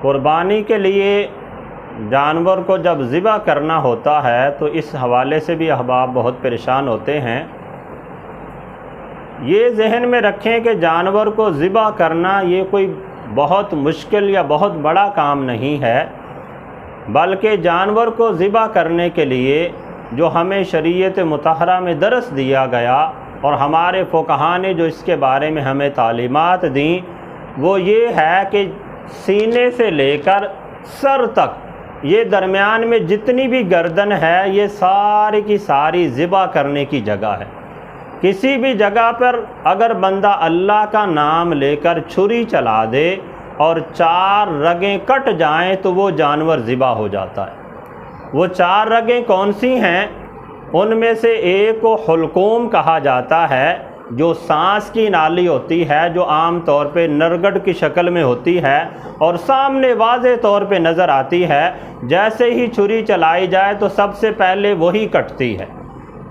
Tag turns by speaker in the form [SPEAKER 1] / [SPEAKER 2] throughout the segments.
[SPEAKER 1] قربانی کے لیے جانور کو جب ذبح کرنا ہوتا ہے تو اس حوالے سے بھی احباب بہت پریشان ہوتے ہیں۔ یہ ذہن میں رکھیں کہ جانور کو ذبح کرنا یہ کوئی بہت مشکل یا بہت بڑا کام نہیں ہے، بلکہ جانور کو ذبح کرنے کے لیے جو ہمیں شریعت مطہرہ میں درس دیا گیا اور ہمارے فقہاء نے جو اس کے بارے میں ہمیں تعلیمات دیں وہ یہ ہے کہ سینے سے لے کر سر تک یہ درمیان میں جتنی بھی گردن ہے یہ ساری کی ساری ذبح کرنے کی جگہ ہے۔ کسی بھی جگہ پر اگر بندہ اللہ کا نام لے کر چھری چلا دے اور 4 رگیں کٹ جائیں تو وہ جانور ذبح ہو جاتا ہے۔ وہ 4 رگیں کون سی ہیں؟ ان میں سے ایک کو حلقوم کہا جاتا ہے، جو سانس کی نالی ہوتی ہے، جو عام طور پہ نرگٹ کی شکل میں ہوتی ہے اور سامنے واضح طور پہ نظر آتی ہے۔ جیسے ہی چھری چلائی جائے تو سب سے پہلے وہی کٹتی ہے۔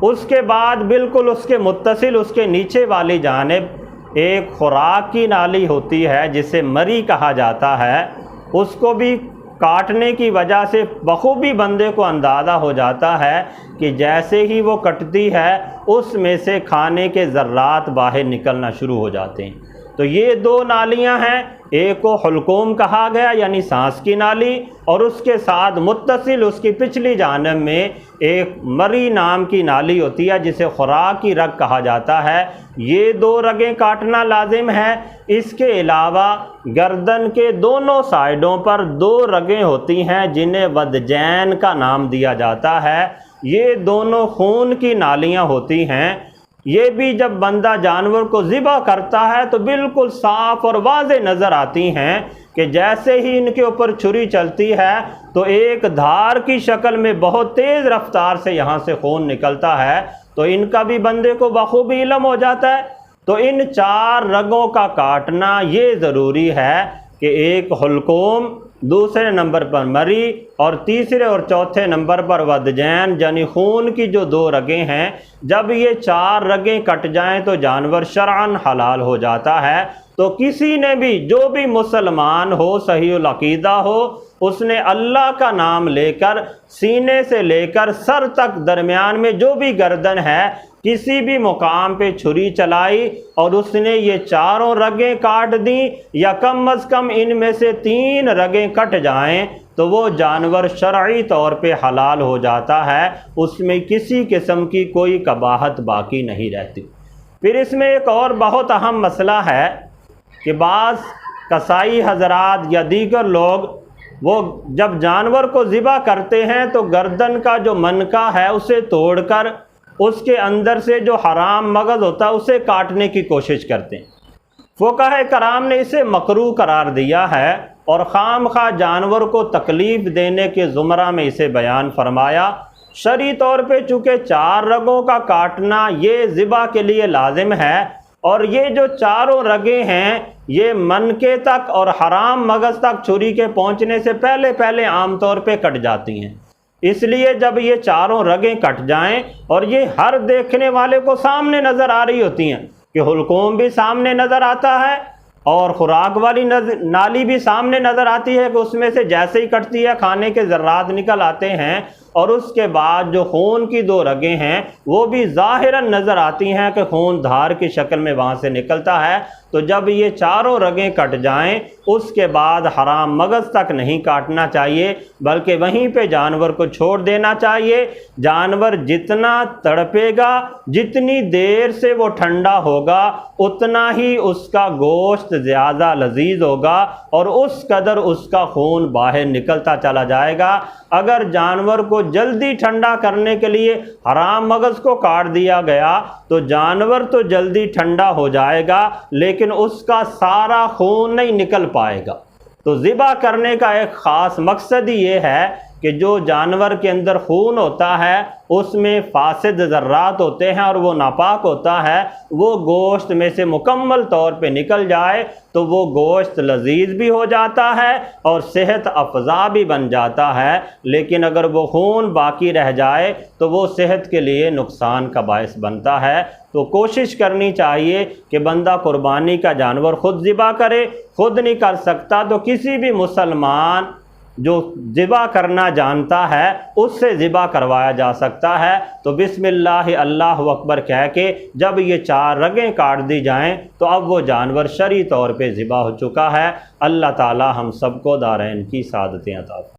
[SPEAKER 1] اس کے بعد بالکل اس کے متصل اس کے نیچے والی جانب ایک خوراک کی نالی ہوتی ہے جسے مری کہا جاتا ہے۔ اس کو بھی کاٹنے کی وجہ سے بخوبی بندے کو اندازہ ہو جاتا ہے کہ جیسے ہی وہ کٹتی ہے اس میں سے کھانے کے ذرات باہر نکلنا شروع ہو جاتے ہیں۔ تو یہ 2 نالیاں ہیں، ایک کو حلقوم کہا گیا یعنی سانس کی نالی، اور اس کے ساتھ متصل اس کی پچھلی جانب میں ایک مری نام کی نالی ہوتی ہے جسے خوراک کی رگ کہا جاتا ہے۔ یہ 2 رگیں کاٹنا لازم ہے۔ اس کے علاوہ گردن کے دونوں سائیڈوں پر 2 رگیں ہوتی ہیں جنہیں ودجین کا نام دیا جاتا ہے۔ یہ دونوں خون کی نالیاں ہوتی ہیں۔ یہ بھی جب بندہ جانور کو ذبح کرتا ہے تو بالکل صاف اور واضح نظر آتی ہیں کہ جیسے ہی ان کے اوپر چھری چلتی ہے تو ایک دھار کی شکل میں بہت تیز رفتار سے یہاں سے خون نکلتا ہے، تو ان کا بھی بندے کو بخوبی علم ہو جاتا ہے۔ تو ان 4 رگوں کا کاٹنا یہ ضروری ہے کہ ایک حلقوم، دوسرے نمبر پر مری اور تیسرے اور چوتھے نمبر پر ودجین یعنی خون کی جو 2 رگیں ہیں، جب یہ 4 رگیں کٹ جائیں تو جانور شرعاً حلال ہو جاتا ہے۔ تو کسی نے بھی جو بھی مسلمان ہو، صحیح العقیدہ ہو، اس نے اللہ کا نام لے کر سینے سے لے کر سر تک درمیان میں جو بھی گردن ہے کسی بھی مقام پہ چھری چلائی اور اس نے یہ 4 رگیں کاٹ دیں یا کم از کم ان میں سے 3 رگیں کٹ جائیں تو وہ جانور شرعی طور پہ حلال ہو جاتا ہے، اس میں کسی قسم کی کوئی قباحت باقی نہیں رہتی۔ پھر اس میں ایک اور بہت اہم مسئلہ ہے کہ بعض قصائی حضرات یا دیگر لوگ وہ جب جانور کو ذبح کرتے ہیں تو گردن کا جو منکا ہے اسے توڑ کر اس کے اندر سے جو حرام مغز ہوتا ہے اسے کاٹنے کی کوشش کرتے ہیں۔ فقہاء کرام نے اسے مکروہ قرار دیا ہے اور خام خواہ جانور کو تکلیف دینے کے زمرہ میں اسے بیان فرمایا۔ شرعی طور پہ چونکہ 4 رگوں کا کاٹنا یہ ذبح کے لیے لازم ہے، اور یہ جو 4 رگیں ہیں یہ منکے تک اور حرام مغز تک چھری کے پہنچنے سے پہلے عام طور پہ کٹ جاتی ہیں۔ اس لیے جب یہ 4 رگیں کٹ جائیں اور یہ ہر دیکھنے والے کو سامنے نظر آ رہی ہوتی ہیں کہ حلقوم بھی سامنے نظر آتا ہے اور خوراک والی نالی بھی سامنے نظر آتی ہے کہ اس میں سے جیسے ہی کٹتی ہے کھانے کے ذرات نکل آتے ہیں، اور اس کے بعد جو خون کی 2 رگیں ہیں وہ بھی ظاہراً نظر آتی ہیں کہ خون دھار کی شکل میں وہاں سے نکلتا ہے۔ تو جب یہ 4 رگیں کٹ جائیں اس کے بعد حرام مغز تک نہیں کاٹنا چاہیے بلکہ وہیں پہ جانور کو چھوڑ دینا چاہیے۔ جانور جتنا تڑپے گا، جتنی دیر سے وہ ٹھنڈا ہوگا، اتنا ہی اس کا گوشت زیادہ لذیذ ہوگا اور اس قدر اس کا خون باہر نکلتا چلا جائے گا۔ اگر جانور کو جلدی ٹھنڈا کرنے کے لیے حرام مغز کو کاٹ دیا گیا تو جانور تو جلدی ٹھنڈا ہو جائے گا لیکن اس کا سارا خون نہیں نکل پائے گا۔ تو ذبح کرنے کا ایک خاص مقصد ہی یہ ہے کہ جو جانور کے اندر خون ہوتا ہے اس میں فاسد ذرات ہوتے ہیں اور وہ ناپاک ہوتا ہے، وہ گوشت میں سے مکمل طور پہ نکل جائے تو وہ گوشت لذیذ بھی ہو جاتا ہے اور صحت افزا بھی بن جاتا ہے، لیکن اگر وہ خون باقی رہ جائے تو وہ صحت کے لیے نقصان کا باعث بنتا ہے۔ تو کوشش کرنی چاہیے کہ بندہ قربانی کا جانور خود ذبح کرے، خود نہیں کر سکتا تو کسی بھی مسلمان جو ذبح کرنا جانتا ہے اس سے ذبح کروایا جا سکتا ہے۔ تو بسم اللہ اللہ اکبر کہہ کے جب یہ 4 رگیں کاٹ دی جائیں تو اب وہ جانور شرعی طور پہ ذبح ہو چکا ہے۔ اللہ تعالی ہم سب کو دارین کی سعادتیں عطا فرمائے۔